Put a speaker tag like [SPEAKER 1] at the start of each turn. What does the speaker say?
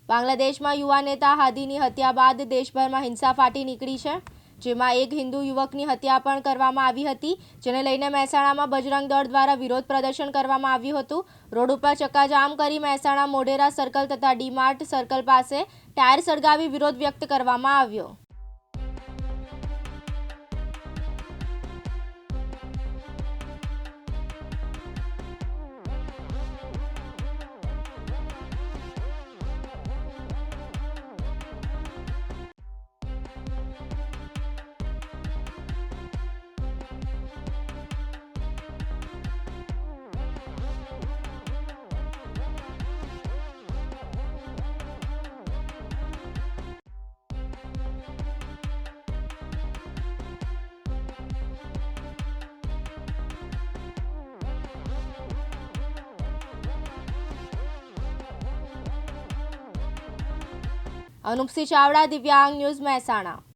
[SPEAKER 1] બાંગ્લાદેશમાં યુવા નેતા હાદીની હત્યા બાદ દેશભરમાં હિંસા ફાટી નીકળી છે, જેમાં એક હિન્દુ યુવકની હત્યા પણ કરવામાં આવી હતી, જેને લઈને મહેસાણામાં બજરંગ દળ દ્વારા વિરોધ પ્રદર્શન કરવામાં આવ્યું હતું। રોડ ઉપર ચક્કાજામ કરી મહેસાણા મોઢેરા સર્કલ તથા ડી-માર્ટ સર્કલ પાસે ટાયર સળગાવી વિરોધ વ્યક્ત કરવામાં આવ્યો। અનુપસિંહ ચાવડા, દિવ્યાંગ ન્યૂઝ, મહેસાણા।